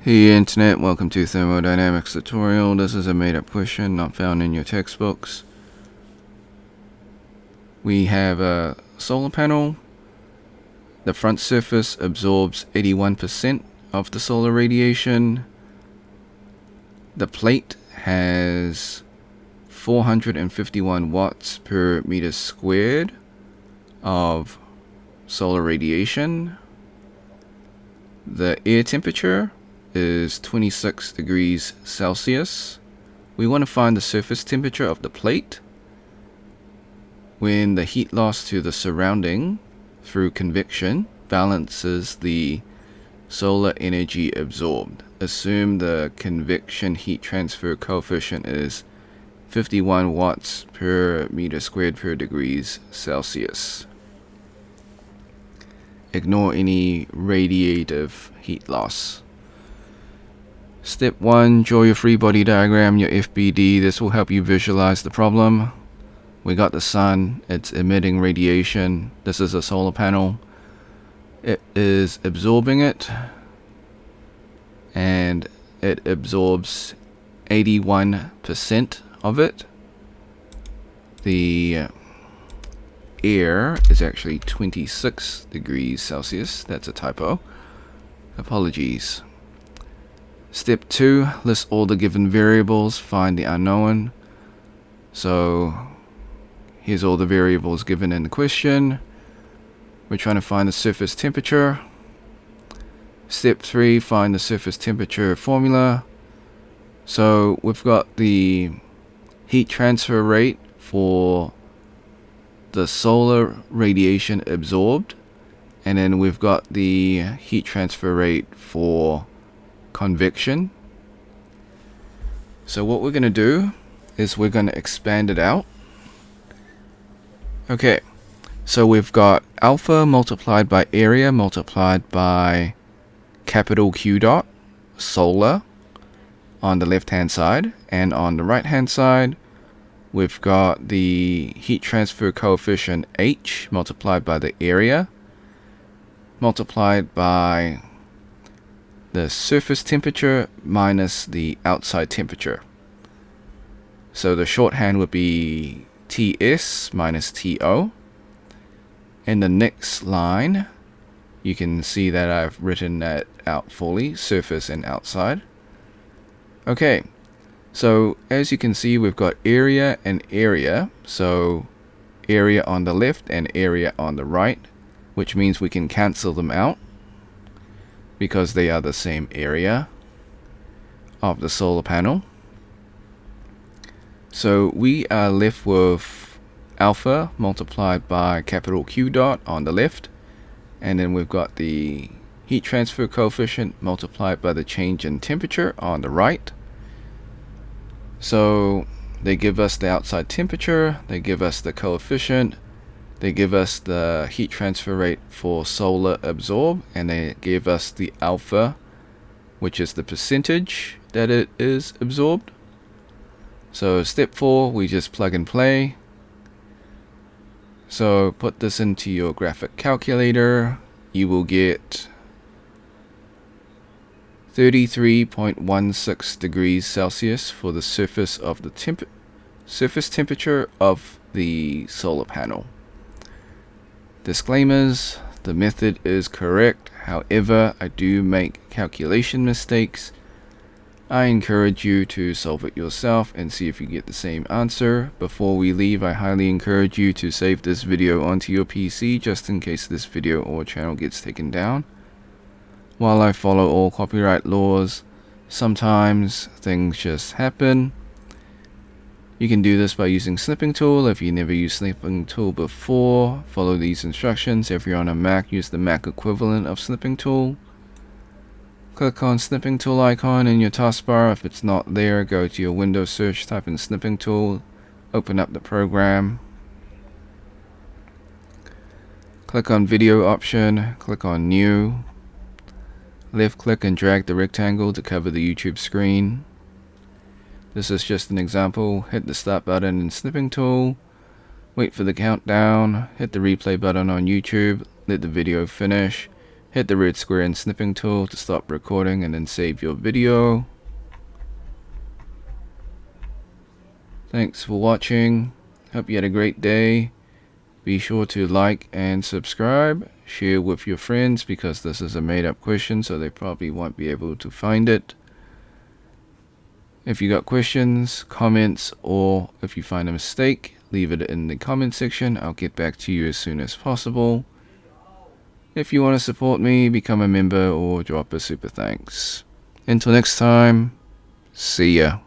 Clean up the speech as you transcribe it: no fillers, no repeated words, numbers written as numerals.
Hey Internet, welcome to Thermodynamics tutorial. This is a made-up question not found in your textbooks. We have a solar panel. The front surface absorbs 81% of the solar radiation. The plate has 451 watts per meter squared of solar radiation. The air temperature is 26 degrees Celsius. We want to find the surface temperature of the plate when the heat loss to the surrounding through convection balances the solar energy absorbed. Assume the convection heat transfer coefficient is 51 watts per meter squared per degrees Celsius. Ignore any radiative heat loss. Step 1, draw your free body diagram, your FBD. This will help you visualize the problem. We got the sun, it's emitting radiation. This is a solar panel. It is absorbing it, and it absorbs 81% of it. The air is actually 26 degrees Celsius. That's a typo. Apologies. Step 2, list all the given variables, find the unknown. So here's all the variables given in the question. We're trying to find the surface temperature. Step 3, find the surface temperature formula. So we've got the heat transfer rate for the solar radiation absorbed, and then we've got the heat transfer rate for convection. So what we're going to do is we're going to expand it out. Okay, so we've got alpha multiplied by area multiplied by capital Q dot solar on the left hand side, and on the right hand side we've got the heat transfer coefficient H multiplied by the area multiplied by the surface temperature minus the outside temperature. So the shorthand would be TS minus TO. In the next line, you can see that I've written that out fully, surface and outside. Okay, so as you can see, we've got area and area. So area on the left and area on the right, which means we can cancel them out because they are the same area of the solar panel. So we are left with alpha multiplied by capital Q dot on the left, and then we've got the heat transfer coefficient multiplied by the change in temperature on the right. So they give us the outside temperature, they give us the coefficient, they give us the heat transfer rate for solar absorb, and they give us the alpha, which is the percentage that it is absorbed. So step 4, we just plug and play. So put this into your graphic calculator. You will get 33.16 degrees Celsius for the surface of the surface temperature of the solar panel. Disclaimers: the method is correct, however I do make calculation mistakes. I encourage you to solve it yourself and see if you get the same answer. Before we leave, I highly encourage you to save this video onto your PC just in case this video or channel gets taken down. While I follow all copyright laws, sometimes things just happen. You can do this by using snipping tool. If you never used snipping tool before, follow these instructions. If you're on a Mac, use the Mac equivalent of snipping tool. Click on snipping tool icon in your taskbar. If it's not there, go to your Windows search, type in snipping tool, open up the program. Click on video option, click on new. Left click and drag the rectangle to cover the YouTube screen. This is just an example. Hit the start button in snipping tool. Wait for the countdown. Hit the replay button on YouTube. Let the video finish. Hit the red square and snipping tool to stop recording and then save your video. Thanks for watching. Hope you had a great day. Be sure to like and subscribe. Share with your friends because this is a made-up question, so they probably won't be able to find it. If you got questions, comments, or if you find a mistake, leave it in the comment section. I'll get back to you as soon as possible. If you want to support me, become a member or drop a super thanks. Until next time, see ya.